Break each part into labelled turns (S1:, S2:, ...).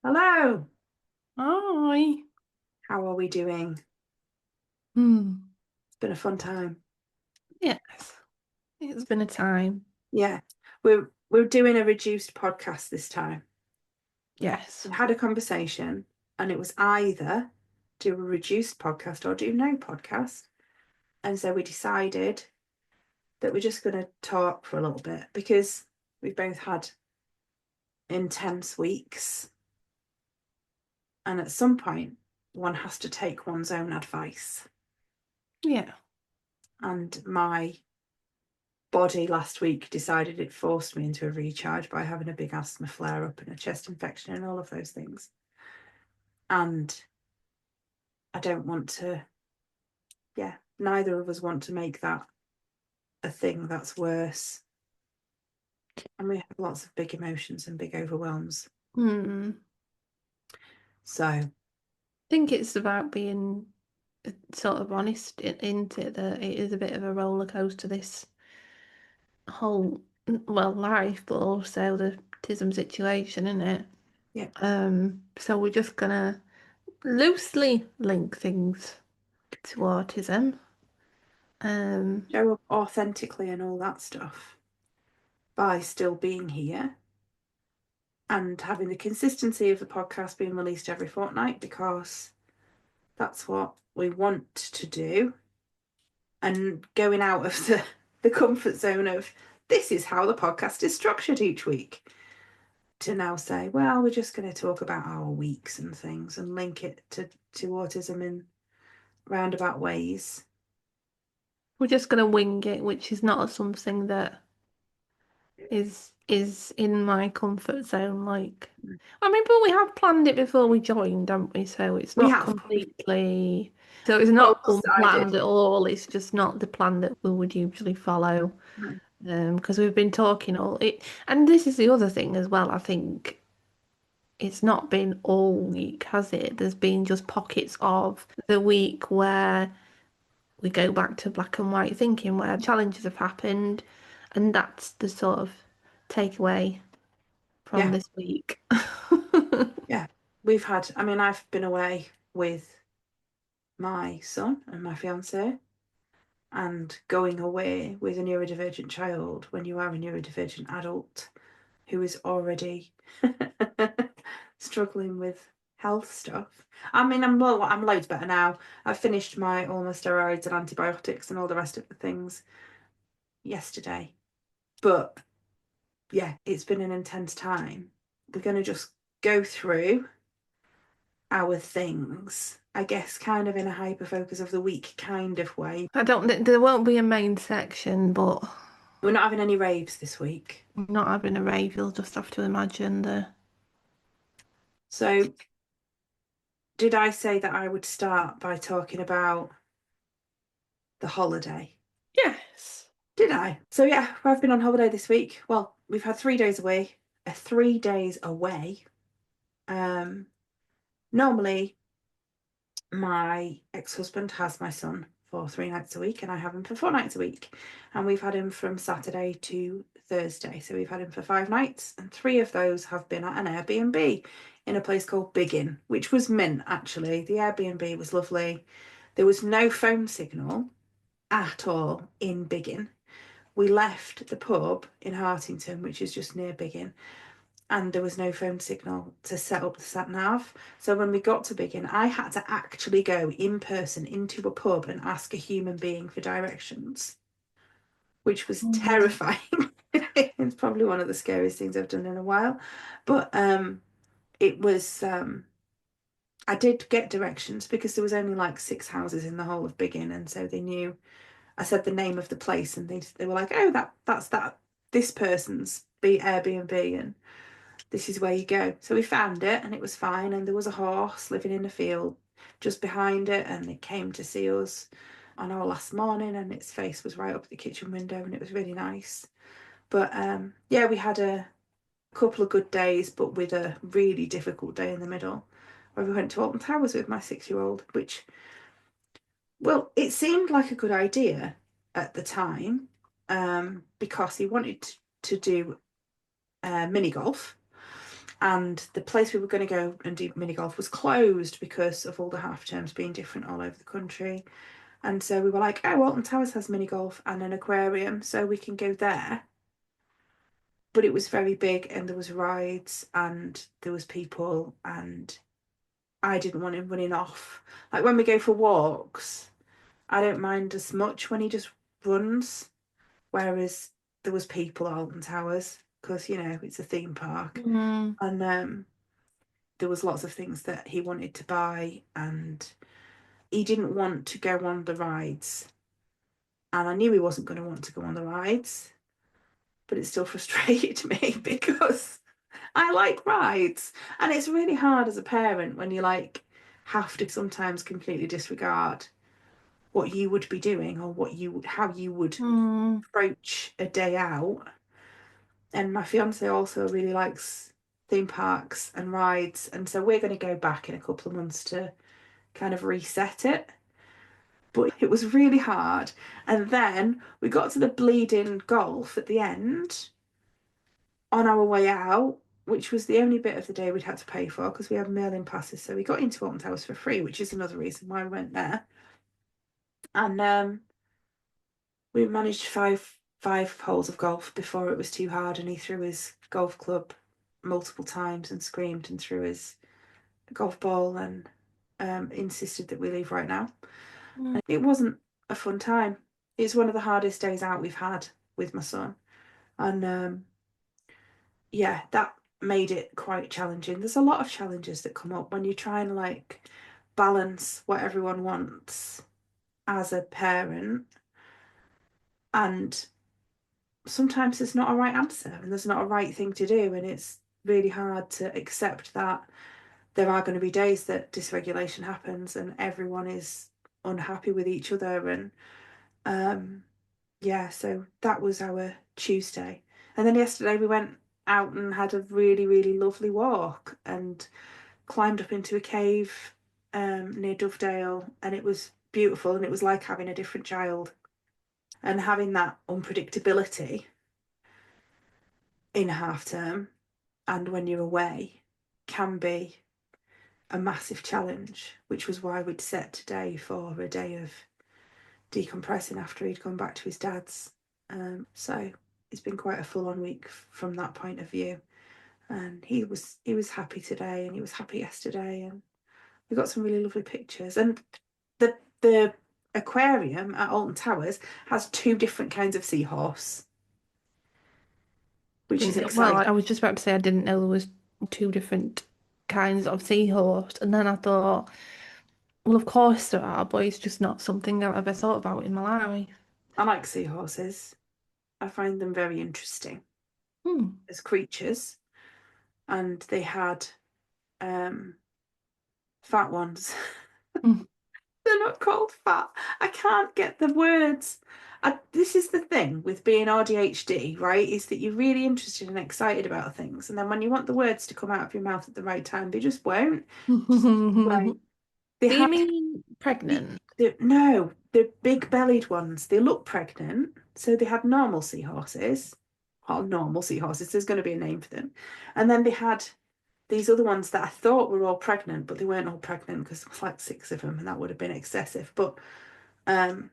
S1: Hello,
S2: Hi.
S1: how are we doing?
S2: Hmm.
S1: It's been a fun time.
S2: Yes, it's been a time.
S1: Yeah, we're doing a reduced podcast this time.
S2: Yes.
S1: We had a conversation, and it was either do a reduced podcast or do no podcast. And so we decided that we're just going to talk for a little bit because we've both had intense weeks, and at some point, one has to take one's own advice.
S2: Yeah.
S1: And my body last week decided it forced me into a recharge by having a big asthma flare up and a chest infection and all of those things. And I don't want to, yeah, neither of us want to make that a thing that's worse. And we have lots of big emotions and big overwhelms.
S2: Hmm.
S1: So,
S2: I think it's about being sort of honest, isn't it? That it is a bit of a roller coaster, this whole, well, life, but also the Tism situation, isn't it?
S1: yeah,
S2: So we're just gonna loosely link things to autism. Um,
S1: show up authentically and all that stuff by still being here and having the consistency of the podcast being released every fortnight because that's what we want to do. And going out of the comfort zone of this is how the podcast is structured each week to now say, well, we're just going to talk about our weeks and things and link it to autism in roundabout ways.
S2: we're just gonna wing it, which is not something that is in my comfort zone. Like, I mean, but we have planned it before we joined, haven't we? So it's
S1: We
S2: not
S1: have.
S2: completely, so it's
S1: Both
S2: not
S1: sided.
S2: unplanned at all. It's just not the plan that we would usually follow.
S1: No.
S2: Because we've been talking all it, and this is the other thing as well. I think it's not been all week, has it? There's been just pockets of the week where we go back to black and white thinking, where challenges have happened, and that's the sort of takeaway from
S1: Yeah,
S2: this week.
S1: yeah. We've had, I mean, I've been away with my son and my fiance, and going away with a neurodivergent child when you are a neurodivergent adult who is already struggling with health stuff. I mean, I'm loads better now. I've finished my all my steroids and antibiotics and all the rest of the things yesterday. But yeah, it's been an intense time. We're going to just go through our things, I guess, kind of in a hyper focus of the week kind of way.
S2: I don't think there won't be a main section, but
S1: We're not having any raves this week.
S2: not having a rave, you'll just have to imagine the.
S1: So, did I say that I would start by talking about the holiday?
S2: Yes.
S1: Did I? So yeah, I've been on holiday this week. Well, we've had 3 days away. 3 days away. Um, Normally my ex-husband has my son for 3 nights a week, and I have him for 4 nights a week. And we've had him from Saturday to Thursday. So we've had him for 5 nights, and three of those have been at an Airbnb in a place called Biggin, which was mint actually. The Airbnb was lovely. There was no phone signal at all in Biggin. We left the pub in Hartington, which is just near Biggin, and there was no phone signal to set up the sat nav. So when we got to Biggin, I had to actually go in person into a pub and ask a human being for directions, which was
S2: Mm.
S1: terrifying. It's probably one of the scariest things I've done in a while. But it was I did get directions because there was only like 6 houses in the whole of Biggin, and so they knew I said the name of the place, and they were like, "Oh, that's that this person's be Airbnb, and this is where you go." So we found it, and it was fine. And there was a horse living in a field just behind it, and it came to see us on our last morning, and its face was right up at the kitchen window, and it was really nice. But yeah, we had a couple of good days, but with a really difficult day in the middle, where we went to Alton Towers with my 6-year-old, which, well, it seemed like a good idea at the time, because he wanted to do mini golf, and the place we were going to go and do mini golf was closed because of all the half terms being different all over the country. And so we were like, oh, Alton Towers has mini golf and an aquarium, so we can go there. But it was very big and there was rides and there was people and I didn't want him running off. Like when we go for walks, I don't mind as much when he just runs, whereas there was people at Alton Towers because, you know, it's a theme park.
S2: Mm.
S1: And there was lots of things that he wanted to buy and he didn't want to go on the rides. And I knew he wasn't going to want to go on the rides, but it still frustrated me because I like rides. And it's really hard as a parent when you like have to sometimes completely disregard what you would be doing or what you would how you would
S2: Mm.
S1: approach a day out. And my fiance also really likes theme parks and rides, and so we're going to go back in a couple of months to kind of reset it. But it was really hard. And then we got to the bleeding golf at the end on our way out, which was the only bit of the day we'd had to pay for because we had mailing passes. So we got into Alton Towers for free, which is another reason why we went there. And we managed five holes of golf before it was too hard, and he threw his golf club multiple times and screamed and threw his golf ball and insisted that we leave right now.
S2: Mm.
S1: And it wasn't a fun time. It's one of the hardest days out we've had with my son, and yeah, that made it quite challenging. There's a lot of challenges that come up when you try and like balance what everyone wants as a parent, and sometimes there's not a right answer and there's not a right thing to do, and it's really hard to accept that there are going to be days that dysregulation happens and everyone is unhappy with each other. And um yeah, so that was our Tuesday. And then yesterday we went out and had a really, really lovely walk and climbed up into a cave near Dovedale, and it was beautiful and it was like having a different child. And having that unpredictability in half term and when you're away can be a massive challenge, which was why we'd set today for a day of decompressing after he'd gone back to his dad's. So it's been quite a full-on week from that point of view. And he was happy today, and he was happy yesterday, and we got some really lovely pictures. And the aquarium at Alton Towers has two different kinds of seahorse, which is
S2: Well,
S1: exciting.
S2: I was just about to say I didn't know there was two different kinds of seahorse, and then I thought, well, of course there are, but it's just not something I've ever thought about in Malawi.
S1: I like seahorses. I find them very interesting
S2: Hmm.
S1: as creatures, and they had um, fat ones.
S2: Mm.
S1: They're not called fat. I can't get the words. This is the thing with being ADHD, right? Is that you're really interested and excited about things, and then when you want the words to come out of your mouth at the right time, they just won't. Just won't. They
S2: Do you
S1: had
S2: mean pregnant?
S1: no, the big bellied ones. They look pregnant, so they had normal seahorses. Well, normal seahorses. There's going to be a name for them, and then they had these other ones that I thought were all pregnant, but they weren't all pregnant because there was like six of them, and that would have been excessive. But um,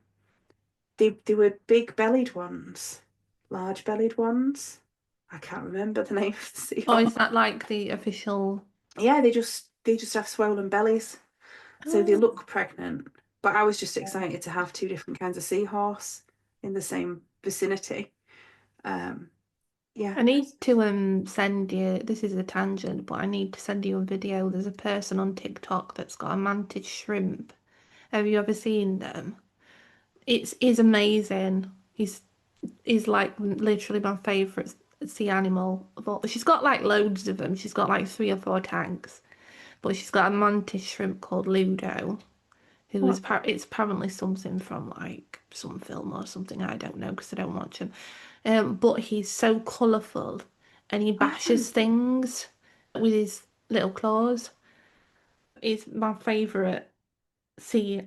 S1: they were big bellied ones, large bellied ones. I can't remember the name of the
S2: Or
S1: seahorse.
S2: is that like the official?
S1: Yeah, they just have swollen bellies, so they
S2: Oh.
S1: look pregnant. But I was just excited to have two different kinds of seahorse in the same vicinity. Um, yeah.
S2: I need to send you, this is a tangent, but I need to send you a video. There's a person on TikTok that's got a mantis shrimp. Have you ever seen them? It's is amazing. He's like literally my favourite sea animal of all. She's got like loads of them. She's got like 3 or 4 tanks. But she's got a mantis shrimp called Ludo, who is
S1: What?
S2: it's apparently something from like some film or something. I don't know because I don't watch him. But he's so colourful and he
S1: Oh,
S2: bashes things with his little claws. He's my favourite sea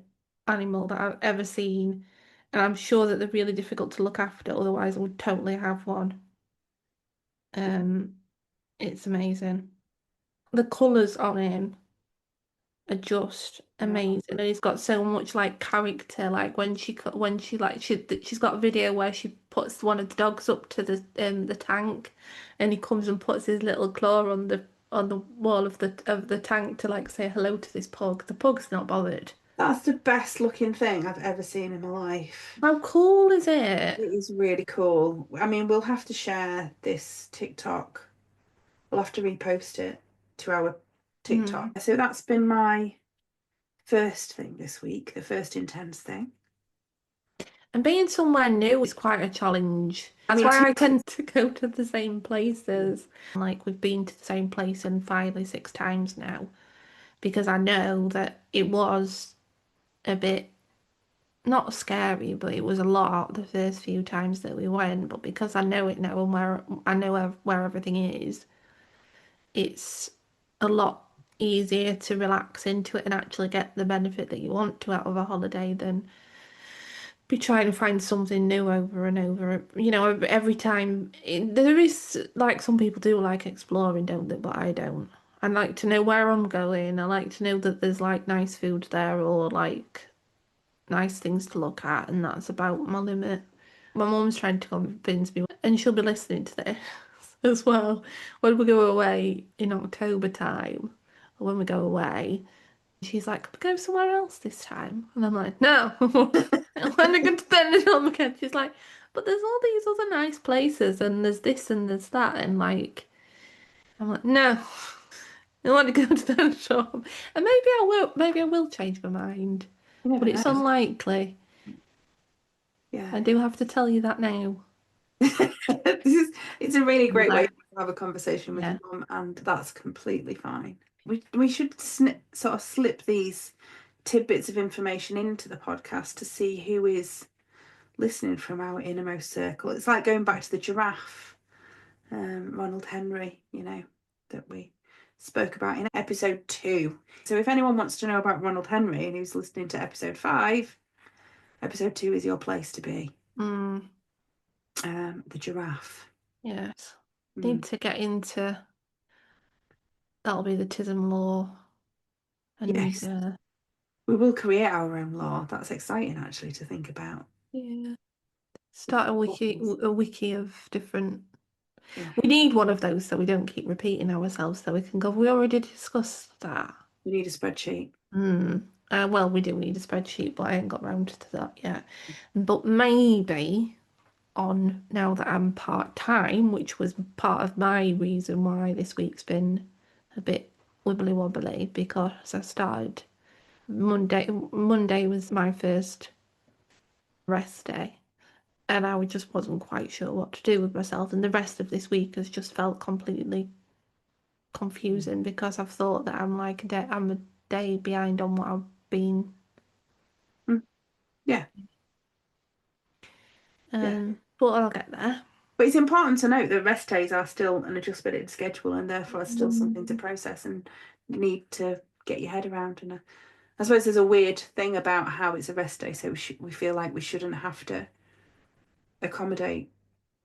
S2: animal that I've ever seen. And I'm sure that they're really difficult to look after, otherwise I would totally have one. Um, it's amazing. the colours on him are just
S1: Yeah.
S2: amazing, and he's got so much like character. Like she's got a video where she puts one of the dogs up to the tank, and he comes and puts his little claw on the wall of the tank to like say hello to this pug. The pug's not bothered.
S1: That's the best looking thing I've ever seen in my life.
S2: How cool is it?
S1: It is really cool. I mean, we'll have to share this TikTok. We'll have to repost it to our TikTok.
S2: Mm.
S1: So that's been my first thing this week, the first intense thing.
S2: And being somewhere new is quite a challenge. That's
S1: Me
S2: why
S1: too.
S2: I tend to go to the same places. Like we've been to the same place and 5 or 6 times now because I know that it was a bit not scary, but it was a lot the first few times that we went. But because I know it now and where everything is, it's a lot easier to relax into it and actually get the benefit that you want to out of a holiday than be trying to find something new over and over. You know, every time there is like some people do like exploring, don't they? But I don't. I like to know where I'm going. I like to know that there's like nice food there or like nice things to look at, and that's about my limit. My mum's trying to convince me, and she'll be listening to this as well. When we go away in October time, or when we go away, she's like, "Could we go somewhere else this time?" And I'm like, "No." When I get to spend it on again, she's like, "But there's all these other nice places, and there's this and there's that," and like, I'm like, "No." I want to go to that shop. And maybe I will change my mind.
S1: You
S2: But
S1: never
S2: it's
S1: know.
S2: unlikely.
S1: Yeah.
S2: I do have to tell you that now.
S1: It's a really great way
S2: Like,
S1: to have a conversation with
S2: yeah.
S1: your mum, and that's completely fine. We should sort of slip these tidbits of information into the podcast to see who is listening from our innermost circle. It's like going back to the giraffe, Ronald Henry, that we spoke about in episode 2. So if anyone wants to know about Ronald Henry and who's listening to episode 5, episode 2 is your place to be.
S2: Mm,
S1: The giraffe.
S2: yes.
S1: Mm.
S2: Need to get into that'll be the Tism law and
S1: Yes, we will create our own law. That's exciting, actually, to think about.
S2: yeah. Start
S1: Different laws.
S2: a wiki of different.
S1: Yeah,
S2: We need one of those so we don't keep repeating ourselves so we can go, we already discussed that.
S1: we need a spreadsheet.
S2: Hmm. Well, we do need a spreadsheet, but I ain't got round to that yet. But maybe on now that I'm part-time, which was part of my reason why this week's been a bit wibbly wobbly because I started Monday. Monday was my first rest day, and I just wasn't quite sure what to do with myself. And the rest of this week has just felt completely confusing because I've thought that I'm a day behind on what I've been.
S1: Mm, yeah, yeah.
S2: But I'll get there.
S1: But it's important to note that rest days are still an adjustment schedule and therefore still something to process and you need to get your head around. And I suppose there's a weird thing about how it's a rest day, so we feel like we shouldn't have to accommodate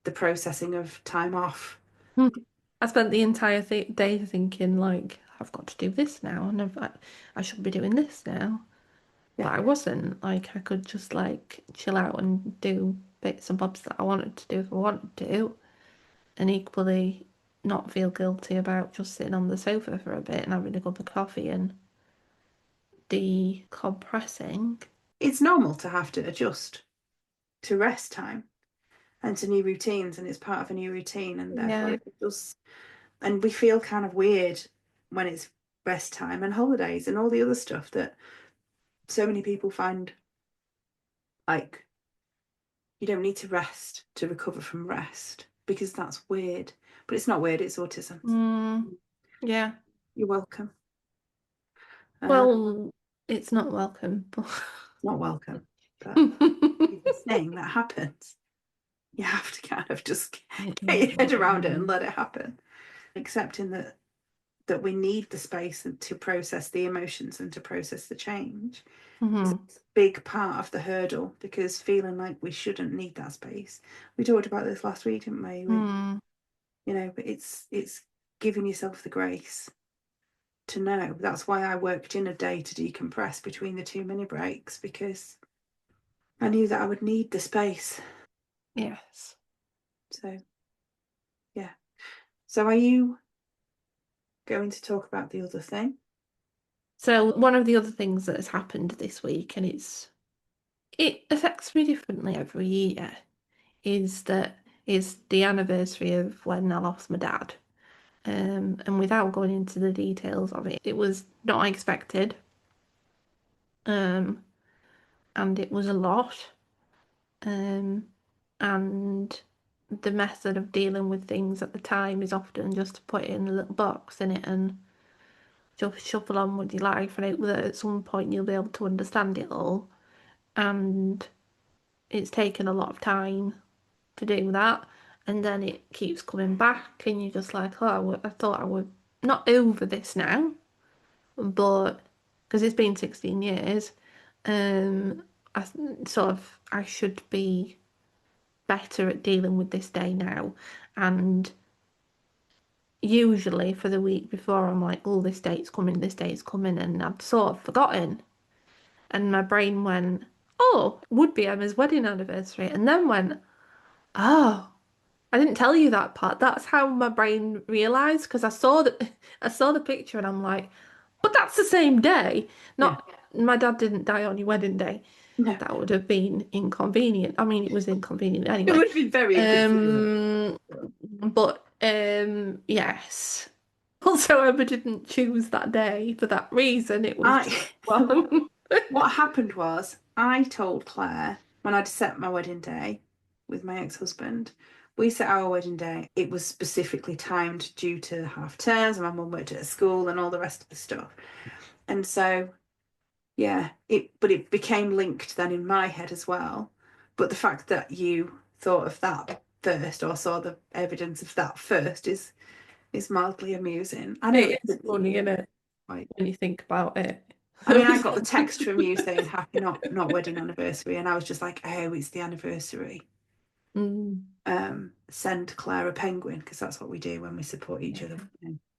S1: the processing of time off.
S2: I spent the entire th day thinking like I've got to do this now, and I should be doing this now,
S1: Yeah.
S2: but I wasn't. Like I could just like chill out and do bits and bobs that I wanted to do if I wanted to, and equally not feel guilty about just sitting on the sofa for a bit and having a cup of coffee and decompressing.
S1: It's normal to have to adjust to rest time and to new routines, and it's part of a new routine, and therefore
S2: Yeah.
S1: it does. And we feel kind of weird when it's rest time and holidays and all the other stuff that so many people find like you don't need to rest to recover from rest because that's weird. But it's not weird, it's autism.
S2: Mm, yeah.
S1: You're welcome. Uh,
S2: Well, it's not welcome, but
S1: not welcome, but it's a thing that happens. You have to kind of just
S2: it
S1: get
S2: is
S1: your head
S2: what it
S1: around it and
S2: is.
S1: let it happen. Accepting that we need the space to process the emotions and to process the change is a
S2: Mhm.
S1: big part of the hurdle because feeling like we shouldn't need that space. We talked about this last week, didn't we?
S2: Mm.
S1: But it's giving yourself the grace to know. That's why I worked in a day to decompress between the two mini breaks, because I knew that I would need the space.
S2: Yes.
S1: So, yeah. So, are you going to talk about the other thing?
S2: So one of the other things that has happened this week, and it affects me differently every year, is the anniversary of when I lost my dad. And without going into the details of it, it was not expected. Um, and it was a lot. Um, and the method of dealing with things at the time is often just to put it in a little box in it and just shuffle on with your life. And it, that at some point you'll be able to understand it all. And it's taken a lot of time to do that. And then it keeps coming back, and you're just like, oh, I thought I would not over this now, but because it's been 16 years, um, I sort of I should be better at dealing with this day now. And usually for the week before, I'm like, oh, this date's coming, and I'd sort of forgotten. And my brain went, oh, it would be Emma's wedding anniversary, and then went, oh, I didn't tell you that part. That's how my brain realized because I saw the picture and I'm like, but that's the same day.
S1: Yeah.
S2: Not my dad didn't die on your wedding day.
S1: No.
S2: That would have been inconvenient. I mean, it was inconvenient
S1: It
S2: anyway.
S1: would have been very inconsiderate.
S2: But yes. Also, Emma didn't choose that day for that reason. It was just
S1: I
S2: well.
S1: What happened was I told Claire when I'd set my wedding day with my ex-husband, we set our wedding day. It was specifically timed due to half terms, and my mum worked at a school and all the rest of the stuff. And so, yeah, it became linked then in my head as well. But the fact that you thought of that first or saw the evidence of that first is mildly amusing. I know
S2: It is funny, isn't it,
S1: like
S2: when you think about it?
S1: I mean, I got the text from you saying happy not wedding anniversary, and I was just like, oh, it's the anniversary.
S2: Mm.
S1: Send Claire a penguin because that's what we do when we support each other.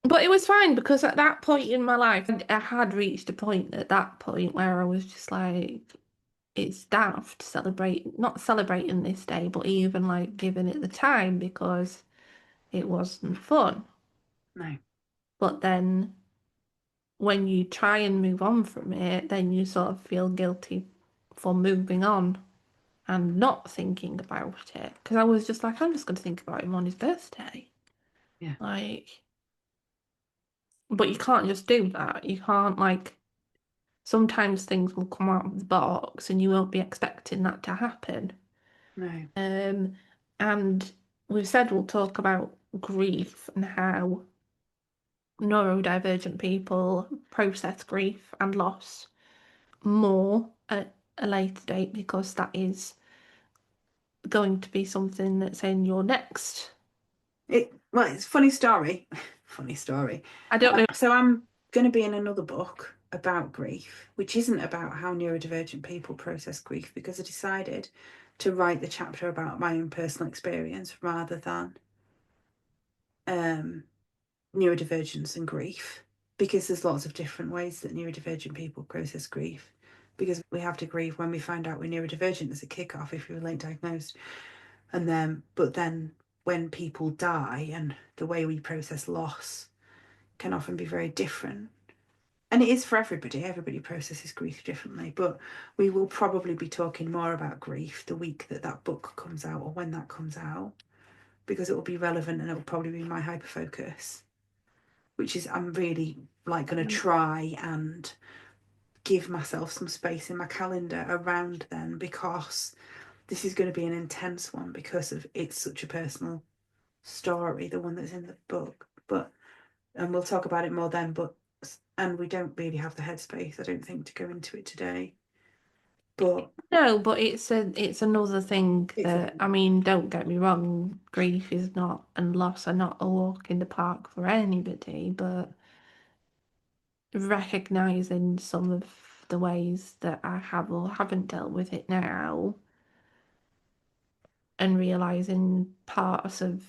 S2: But it was fine because at that point in my life, I had reached a point at that point where I was just like, it's daft celebrate, not celebrating this day, but even like giving it the time because it wasn't fun.
S1: No,
S2: But then when you try and move on from it, then you sort of feel guilty for moving on and not thinking about it. Because I was just like, I'm just going to think about him on his birthday.
S1: yeah,
S2: Like, but you can't just do that. You can't like sometimes things will come out of the box and you won't be expecting that to happen.
S1: no,
S2: Um, and we've said we'll talk about grief and how neurodivergent people process grief and loss more at a later date because that is going to be something that's in your next.
S1: it's a funny story. Funny story.
S2: I don't know.
S1: So I'm going to be in another book about grief, which isn't about how neurodivergent people process grief, because I decided to write the chapter about my own personal experience rather than um, neurodivergence and grief, because there's lots of different ways that neurodivergent people process grief. Because we have to grieve when we find out we're neurodivergent as a kick-off if you're late diagnosed, and then when people die and the way we process loss can often be very different. And it is for everybody. Everybody processes grief differently, but we will probably be talking more about grief the week that that book comes out or when that comes out, because it will be relevant and it will probably be my hyper focus, which is I'm really like going to try and give myself some space in my calendar around then, because this is going to be an intense one because of it's such a personal story, the one that's in the book. But and we'll talk about it more then, but and we don't really have the headspace, I don't think, to go into it today. But
S2: No, but it's another thing
S1: it's a
S2: that I mean, don't get me wrong, grief is not and loss are not a walk in the park for anybody, but recognizing some of the ways that I have or haven't dealt with it now and realizing parts of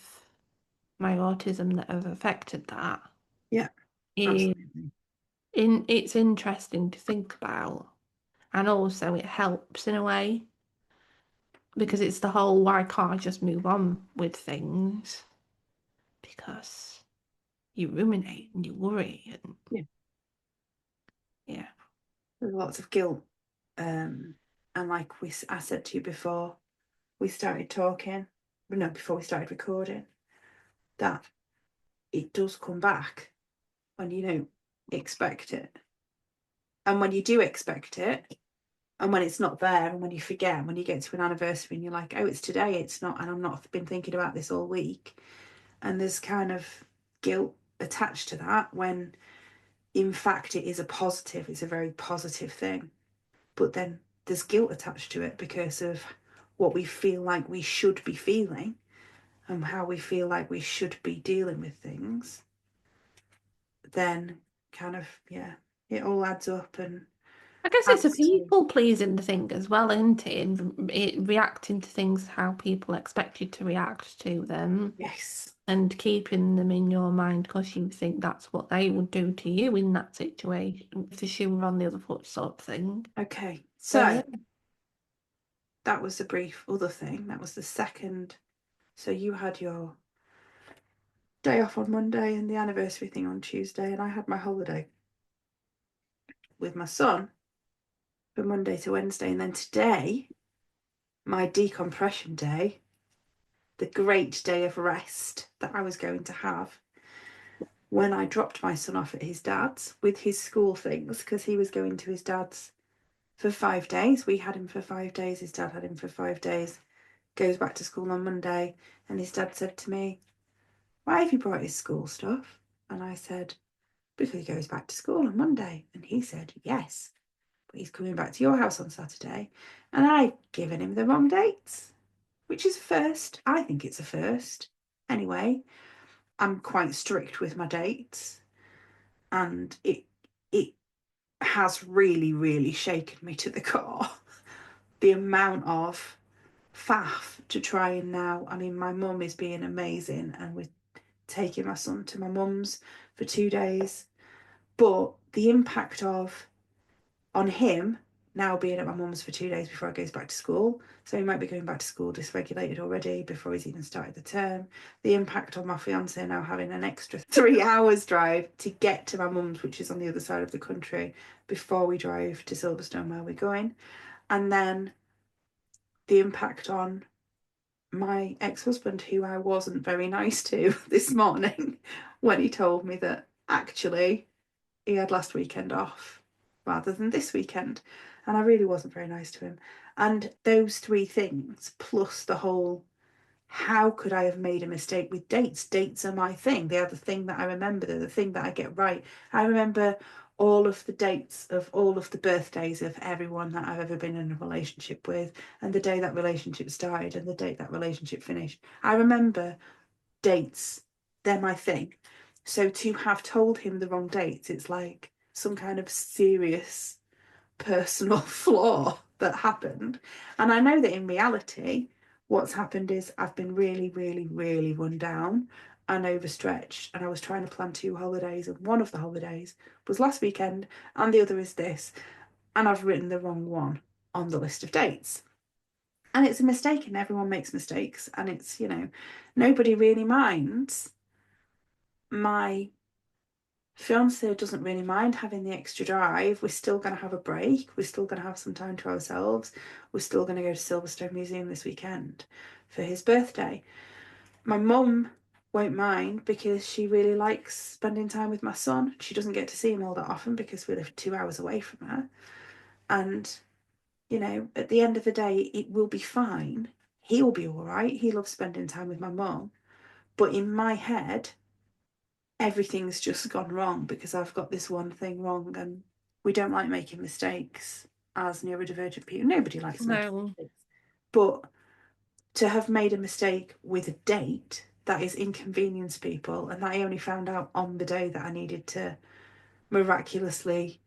S2: my autism that have affected that
S1: yeah,
S2: is
S1: absolutely.
S2: it's interesting to think about, and also it helps in a way because it's the whole why can't I just move on with things because you ruminate and you worry and
S1: Yeah.
S2: yeah.
S1: There's lots of guilt. And like I said to you before we started talking, but no, before we started recording, that it does come back when you don't expect it. And when you do expect it, and when it's not there, and when you forget, when you get to an anniversary and you're like, oh, it's today, it's not, and I've not been thinking about this all week. And there's kind of guilt attached to that when in fact it is a positive, it's a very positive thing. But then there's guilt attached to it because of what we feel like we should be feeling and how we feel like we should be dealing with things. Then kind of, yeah, it all adds up and
S2: I guess it's a
S1: adds to,
S2: people pleasing thing as well, isn't it? And reacting to things how people expect you to react to them
S1: yes.
S2: and keeping them in your mind because you think that's what they would do to you in that situation, if the shoe were on the other foot, sort of thing.
S1: Okay.
S2: So, yeah.
S1: So that was the brief other thing. That was the second. So you had your day off on Monday and the anniversary thing on Tuesday, and I had my holiday with my son from Monday to Wednesday. And then today, my decompression day, the great day of rest that I was going to have when I dropped my son off at his dad's with his school things, because he was going to his dad's for 5 days. We had him for 5 days. His dad had him for 5 days. Goes back to school on Monday. And his dad said to me, why have you brought his school stuff? And I said, because he goes back to school on Monday. And he said, yes, but he's coming back to your house on Saturday. And I've given him the wrong dates, which is a first. I think it's a first. Anyway, I'm quite strict with my dates. And it has really, really shaken me to the core. The amount of faff to try and now, I mean, my mum is being amazing and we're taking my son to my mum's for 2 days. But the impact of on him now being at my mum's for 2 days before he goes back to school. So he might be going back to school dysregulated already before he's even started the term. The impact on my fiance now having an extra 3 hours drive to get to my mum's, which is on the other side of the country, before we drive to Silverstone where we're going. And then the impact on my ex-husband, who I wasn't very nice to this morning when he told me that actually he had last weekend off rather than this weekend. And I really wasn't very nice to him. And those three things, plus the whole how could I have made a mistake with dates? Dates are my thing. They are the thing that I remember. They're the thing that I get right. I remember all of the dates of all of the birthdays of everyone that I've ever been in a relationship with, and the day that relationship started and the date that relationship finished. I remember dates. They're my thing. So to have told him the wrong dates, it's like some kind of serious personal flaw that happened. And I know that in reality, what's happened is I've been really, really, really run down and overstretched. And I was trying to plan 2 holidays, and one of the holidays was last weekend, and the other is this. And I've written the wrong one on the list of dates. And it's a mistake, and everyone makes mistakes. And it's, nobody really minds. My fiance doesn't really mind having the extra drive. We're still going to have a break. We're still going to have some time to ourselves. We're still going to go to Silverstone Museum this weekend for his birthday. My mum won't mind because she really likes spending time with my son. She doesn't get to see him all that often because we live 2 hours away from her. And, at the end of the day, it will be fine. He'll be all right. He loves spending time with my mum. But in my head, everything's just gone wrong because I've got this one thing wrong, and we don't like making mistakes as neurodivergent people. Nobody likes making
S2: No.
S1: mistakes. But to have made a mistake with a date that is inconvenience people, and that I only found out on the day that I needed to miraculously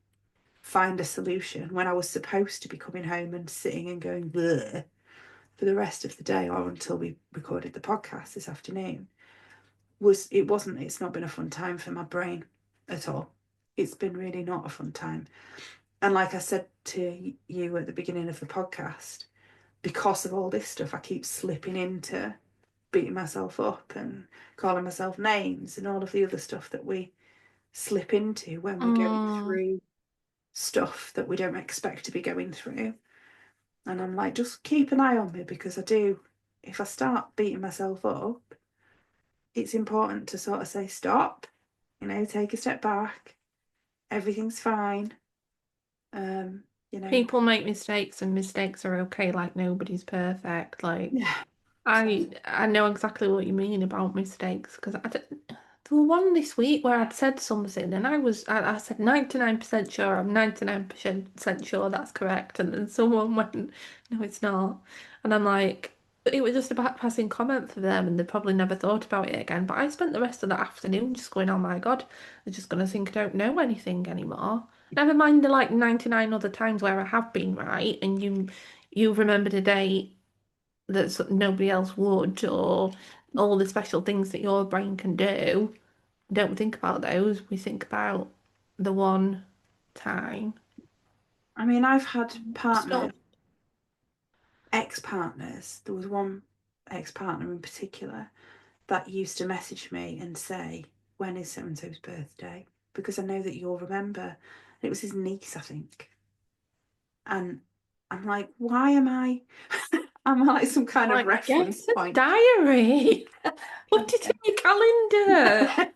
S1: find a solution when I was supposed to be coming home and sitting and going bleh for the rest of the day or until we recorded the podcast this afternoon, it's not been a fun time for my brain at all. it's been really not a fun time. And like I said to you at the beginning of the podcast, because of all this stuff, I keep slipping into beating myself up and calling myself names and all of the other stuff that we slip into when we're going
S2: Mm,
S1: through stuff that we don't expect to be going through. And I'm like, just keep an eye on me because I do, if I start beating myself up, it's important to sort of say, stop, take a step back, everything's fine. Um, you know,
S2: people make mistakes and mistakes are okay, like nobody's perfect. Like
S1: yeah. So,
S2: I know exactly what you mean about mistakes because there was one this week where I'd said something and I said 99% sure, I'm 99% sure that's correct, and then someone went, no, it's not, and I'm like, it was just a passing comment for them and they probably never thought about it again. But I spent the rest of the afternoon just going, oh my God, they're just gonna think I don't know anything anymore. Never mind the like 99 other times where I have been right and you remembered a date that nobody else would, or all the special things that your brain can do. Don't think about those. We think about the one time.
S1: I mean, I've had partners,
S2: So,
S1: ex-partners. There was one ex-partner in particular that used to message me and say, when is so and so's birthday? Because I know that you'll remember. And it was his niece, I think. And I'm like, why am I? Am I like some kind of
S2: like, get
S1: reference
S2: a
S1: point?
S2: diary. Put it in your calendar.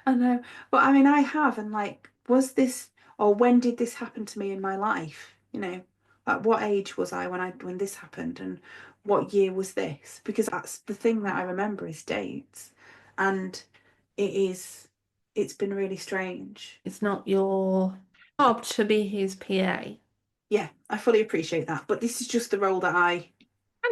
S1: I know. But I mean, I have. And like, was this, or when did this happen to me in my life? Like what age was I when this happened? And what year was this? Because that's the thing that I remember is dates. And it is, it's been really strange.
S2: It's not your job to be his PA.
S1: Yeah, I fully appreciate that. But this is just the role that
S2: I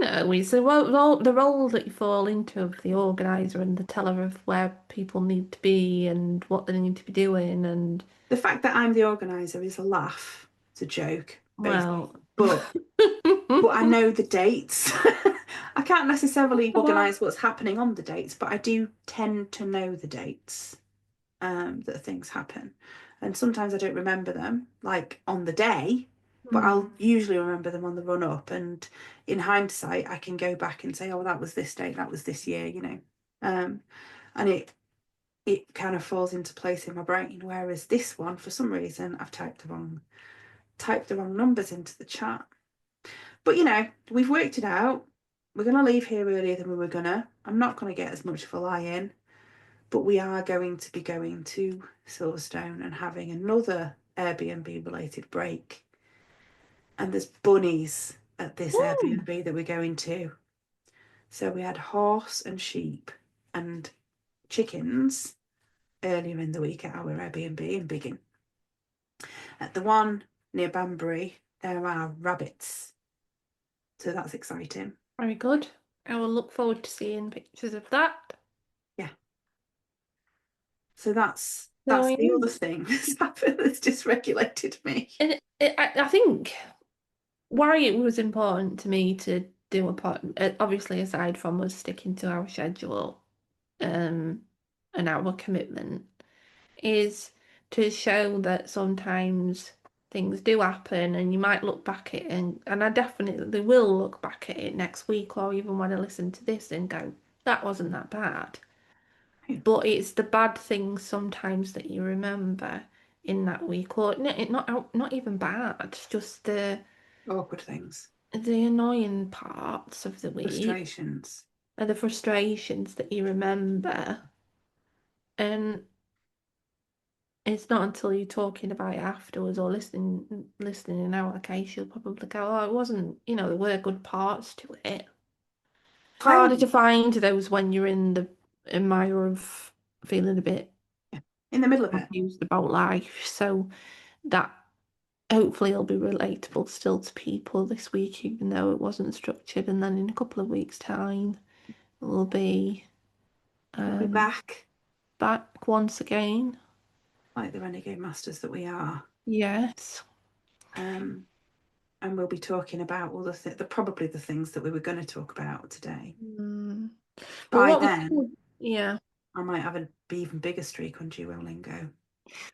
S2: know, it's the role that you fall into of the organizer and the teller of where people need to be and what they need to be doing. And
S1: the fact that I'm the organizer is a laugh. It's a joke, basically.
S2: well,
S1: But I know the dates. I can't necessarily
S2: well,
S1: organise what's happening on the dates, but I do tend to know the dates that things happen. And sometimes I don't remember them, like on the day, but
S2: hmm.
S1: I'll usually remember them on the run up. And in hindsight, I can go back and say, oh, that was this date, that was this year. Um, and it kind of falls into place in my brain. Whereas this one, for some reason, I've typed the wrong numbers into the chat. But we've worked it out. We're going to leave here earlier than we were gonna. I'm not going to get as much of a lie in, but we are going to be going to Silverstone and having another Airbnb related break. And there's bunnies at this
S2: Ooh,
S1: Airbnb that we're going to. So we had horse and sheep and chickens earlier in the week at our Airbnb in Biggin. At the one near Banbury, there are rabbits. So that's exciting.
S2: very good. I will look forward to seeing pictures of that.
S1: Yeah. So that's
S2: So,
S1: that's the other thing that's happened that's dysregulated me.
S2: I think why it was important to me to do a pod, obviously aside from us sticking to our schedule, um, and our commitment, is to show that sometimes things do happen and you might look back at it and I definitely will look back at it next week or even when I listen to this and go, that wasn't that bad. But it's the bad things sometimes that you remember in that week, or not even bad, just
S1: Awkward things,
S2: the annoying parts of the week
S1: frustrations.
S2: and the frustrations that you remember. And it's not until you're talking about it afterwards or listening in our case, you'll probably go, oh, it wasn't, there were good parts to it. Harder
S1: I
S2: to find those when you're in the mire of feeling a bit
S1: in the middle of it.
S2: confused about life. So that hopefully it'll be relatable still to people this week, even though it wasn't structured. And then in a couple of weeks' time, we'll be
S1: We'll be
S2: um,
S1: back
S2: back once again.
S1: like the renegade masters that we are.
S2: Yes.
S1: Um, and we'll be talking about all probably the things that we were going to talk about today.
S2: Mm. But
S1: By
S2: what we
S1: then,
S2: could, yeah.
S1: I might have a be even bigger streak on Duolingo.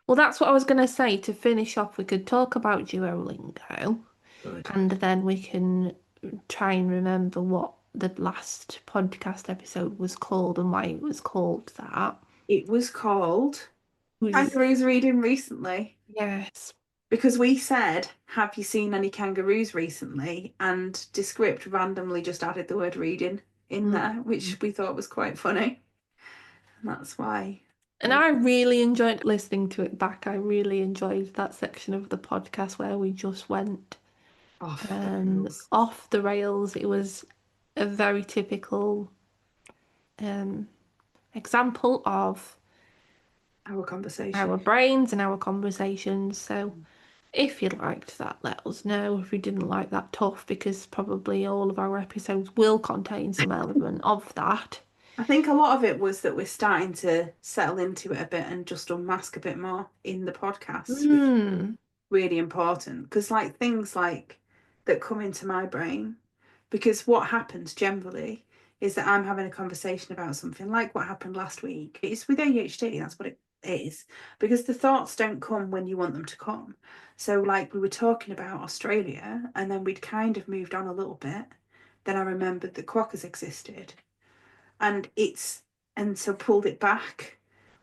S2: Well, that's what I was going to say. To finish off, we could talk about Duolingo,
S1: Good.
S2: and then we can try and remember what the last podcast episode was called and why it was called that.
S1: It was called
S2: Was
S1: Kangaroos Reading Recently.
S2: yes.
S1: Because we said, have you seen any kangaroos recently? And Descript randomly just added the word reading in there,
S2: Mm.
S1: which we thought was quite funny. And that's why
S2: And
S1: we.
S2: I really enjoyed listening to it back. I really enjoyed that section of the podcast where we just went
S1: Off the rails.
S2: off the rails. It was a very typical um, example of
S1: Our conversation.
S2: our brains and our conversations. So if you liked that, let us know. If you didn't like that, tough, because probably all of our episodes will contain some element of that.
S1: I think a lot of it was that we're starting to settle into it a bit and just unmask a bit more in the podcasts, which is
S2: Hmm.
S1: really important. Because, like, things like that come into my brain, because what happens generally is that I'm having a conversation about something like what happened last week. It's with ADHD, that's what it is, because the thoughts don't come when you want them to come. So, like, we were talking about Australia, and then we'd kind of moved on a little bit. Then I remembered that quokkas existed, and so pulled it back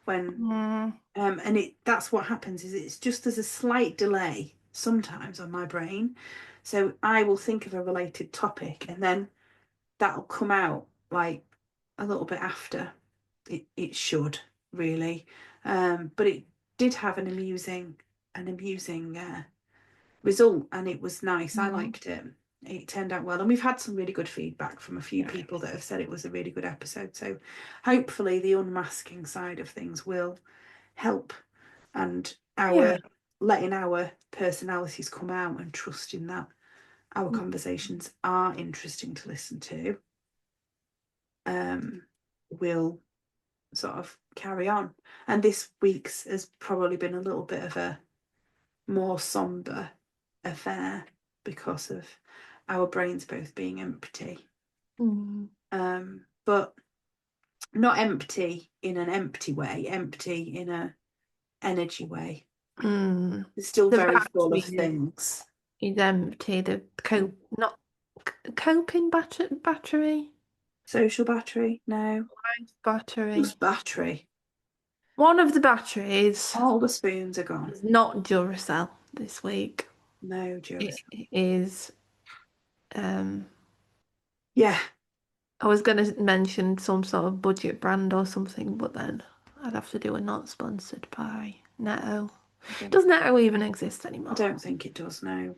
S1: when
S2: Mm.
S1: and it that's what happens is it's just there's a slight delay sometimes on my brain, so I will think of a related topic and then that'll come out like a little bit after it should really, but it did have an amusing result, and it was nice. I
S2: Mm.
S1: liked it. It turned out well, and we've had some really good feedback from a few people that have said it was a really good episode. So hopefully the unmasking side of things will help, and
S2: Yeah.
S1: our letting our personalities come out and trusting that our
S2: Mm.
S1: conversations are interesting to listen to, um, will sort of carry on. And this week's has probably been a little bit of a more somber affair because of our brains both being empty.
S2: Mm.
S1: But not empty in an empty way, empty in a energy way.
S2: Mm.
S1: It's still
S2: The
S1: very full of
S2: battery
S1: things.
S2: is empty. The not coping battery,
S1: Social battery? No.
S2: life battery.
S1: Just battery.
S2: One of the batteries
S1: All the spoons are gone.
S2: is not Duracell this week.
S1: No
S2: It
S1: Duracell.
S2: is. Um,
S1: Yeah.
S2: I was going to mention some sort of budget brand or something, but then I'd have to do a not sponsored by Netto. Does Netto even exist
S1: I
S2: anymore?
S1: don't think it does, no.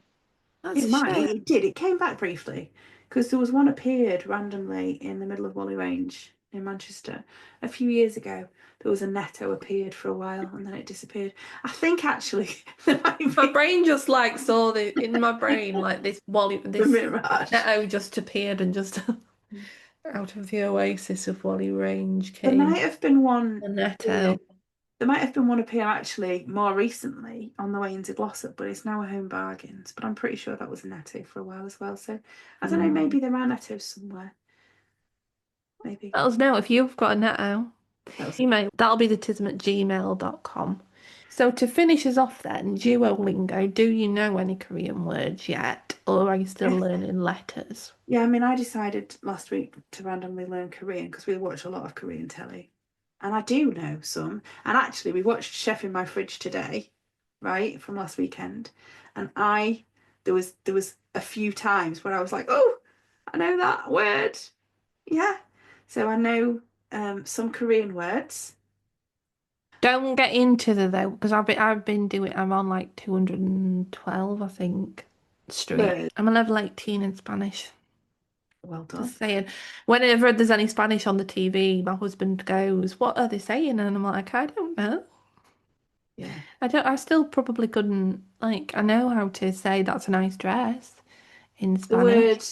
S2: That's
S1: It
S2: a
S1: might.
S2: shame.
S1: It did. It came back briefly because there was one appeared randomly in the middle of Whalley Range in Manchester a few years ago. There was a Netto appeared for a while and then it disappeared. I think actually there might
S2: My
S1: be
S2: brain just like saw the in my brain like this Wally
S1: the
S2: this
S1: Mirage.
S2: Netto just appeared and just out of the oasis of Wally Range
S1: There
S2: came
S1: might have been one
S2: a
S1: appear.
S2: Netto.
S1: There might have been one appear actually more recently on the way into Glossop, but it's now a Home Bargains. But I'm pretty sure that was a Netto for a while as well. So I don't know,
S2: Mm.
S1: maybe there are Nettos somewhere. Maybe.
S2: Let us know if you've got a Netto.
S1: That was
S2: Email that'll be the tism@gmail.com. So to finish us off then, Duolingo, do you know any Korean words yet? Or are you still
S1: yeah.
S2: learning letters?
S1: Yeah, I mean, I decided last week to randomly learn Korean because we watch a lot of Korean telly. And I do know some. And actually, we watched Chef in My Fridge today, right, from last weekend. And there was a few times where I was like, oh, I know that word. Yeah. So I know some Korean words.
S2: Don't get into the though, because I've been doing I'm on like 212, I think, streak.
S1: Words.
S2: I'm a level 18 in Spanish.
S1: Well done.
S2: Just saying. Whenever there's any Spanish on the TV, my husband goes, "What are they saying?" And I'm like, I don't know.
S1: Yeah.
S2: I still probably couldn't I know how to say that's a nice dress in
S1: The
S2: Spanish.
S1: word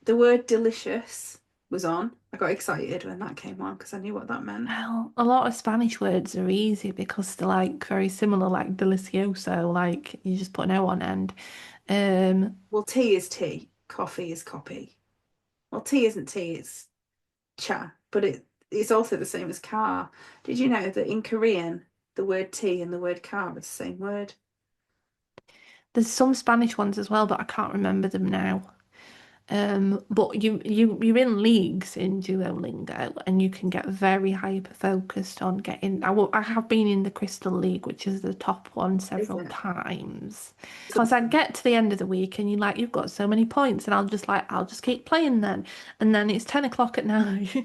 S1: the word delicious was on. I got excited when that came on because I knew what that meant.
S2: Well, a lot of Spanish words are easy because they're like very similar, like delicioso, like you just put an O on end. Um,
S1: Well, tea is tea, coffee is copy. Well, tea isn't tea, it's cha, but it's also the same as car. Did you know that in Korean the word tea and the word car are the same word.
S2: There's some Spanish ones as well, but I can't remember them now. But you're in leagues in Duolingo, and you can get very hyper focused on getting. I have been in the Crystal League, which is the top one,
S1: Is
S2: several
S1: it?
S2: times. Because I get to the end of the week, and you've got so many points, and I'll just keep playing then, and then it's 10 o'clock at night,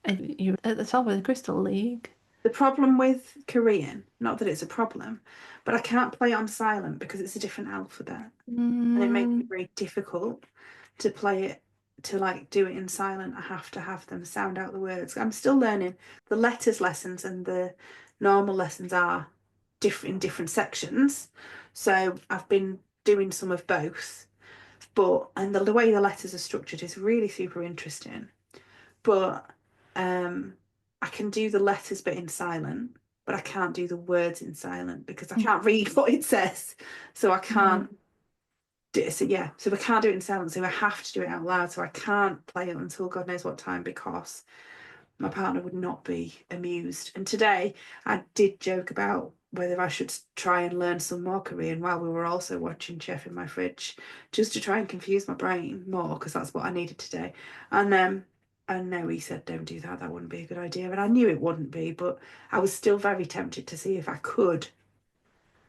S2: and you're at the top of the Crystal League.
S1: The problem with Korean, not that it's a problem, but I can't play on silent because it's a different alphabet. And it makes it
S2: Mm,
S1: very difficult to play it, to like do it in silent. I have to have them sound out the words. I'm still learning. The letters lessons and the normal lessons are different in different sections. So I've been doing some of both. But and the way the letters are structured is really super interesting. But um I can do the letters bit in silent, but I can't do the words in silent because I can't read what it says. So I
S2: mm.
S1: can't do it. So yeah, so we can't do it in silent. So I have to do it out loud. So I can't play it until God knows what time because my partner would not be amused. And today I did joke about whether I should try and learn some more Korean while we were also watching Chef in my fridge, just to try and confuse my brain more because that's what I needed today. And no, he said, don't do that. That wouldn't be a good idea. And I knew it wouldn't be, but I was still very tempted to see if I could.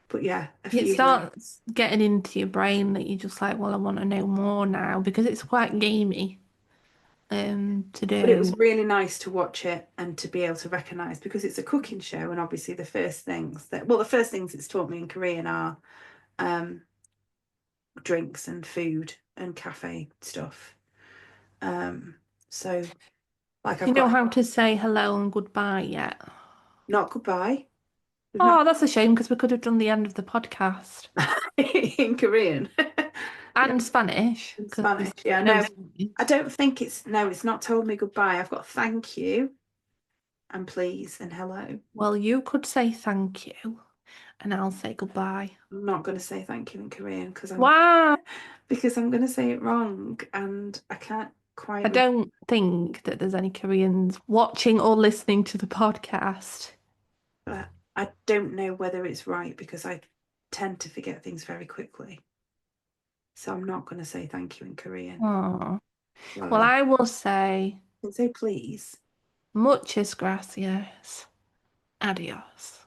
S1: But yeah, a
S2: It
S1: few
S2: starts getting into your brain that you're just like, well, I want to know more now because it's quite gamey to
S1: But it was
S2: do.
S1: really nice to watch it and to be able to recognise because it's a cooking show, and obviously the first things it's taught me in Korean are um, drinks and food and cafe stuff. Um, so like
S2: Do
S1: I've
S2: you know
S1: got
S2: how to say hello and goodbye yet?
S1: not goodbye. We've not
S2: Oh, that's a shame because we could have done the end of the podcast
S1: in Korean. Yeah,
S2: and Spanish
S1: in
S2: because
S1: Spanish. Yeah,
S2: no
S1: no,
S2: Spanish.
S1: I don't think it's not told me goodbye. I've got thank you and please and hello.
S2: Well, you could say thank you and I'll say goodbye.
S1: I'm not going to say thank you in Korean because I'm
S2: Wow.
S1: because I'm going to say it wrong and I can't
S2: I
S1: quite
S2: don't think that there's any Koreans watching or listening to the podcast.
S1: remember. I don't know whether it's right because I tend to forget things very quickly. So I'm not going to say thank you in Korean.
S2: Oh. Well,
S1: Well,
S2: I will say
S1: I can say please,
S2: muchas gracias. Adios.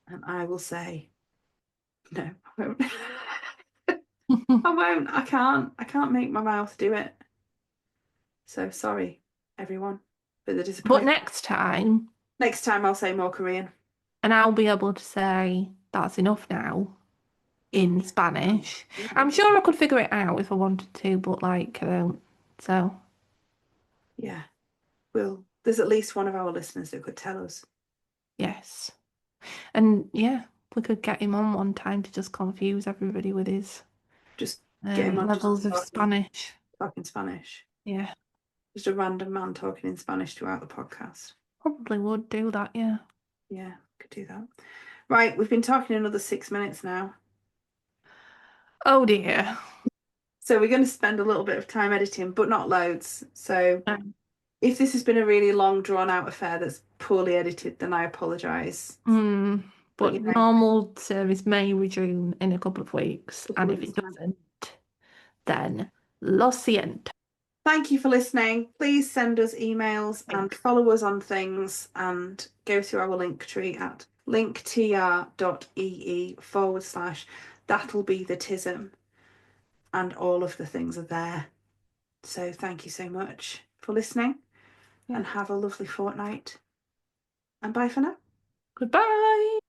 S1: and I will say no. I won't. I won't. I can't. I can't make my mouth do it. So sorry, everyone, for the
S2: But
S1: disappointment.
S2: next time,
S1: Next time I'll say more Korean.
S2: and I'll be able to say that's enough now in
S1: In
S2: Spanish. I'm
S1: English.
S2: sure I could figure it out if I wanted to, but like I don't. So,
S1: Yeah. Well, there's at least one of our listeners that could tell us.
S2: yes. And yeah, we could get him on one time to just confuse everybody with his
S1: Just get him on just
S2: levels of Spanish.
S1: talking Spanish.
S2: Yeah,
S1: Just a random man talking in Spanish throughout the podcast.
S2: probably would do that, yeah.
S1: Yeah, could do that. Right, we've been talking another 6 minutes now.
S2: Oh dear.
S1: So we're going to spend a little bit of time editing, but not loads. So
S2: Um,
S1: if this has been a really long, drawn out affair that's poorly edited, then I apologise.
S2: mm,
S1: But you
S2: but
S1: know,
S2: normal service may resume in a couple of weeks,
S1: a couple
S2: and
S1: of
S2: if
S1: weeks'
S2: it
S1: time.
S2: doesn't, then lo siento.
S1: Thank you for listening. Please send us emails and follow us on things and go to our link tree at linktr.ee/. That'll be the Tism, and all of the things are there. So thank you so much for listening
S2: Yeah.
S1: and have a lovely fortnight. And bye for now.
S2: Goodbye.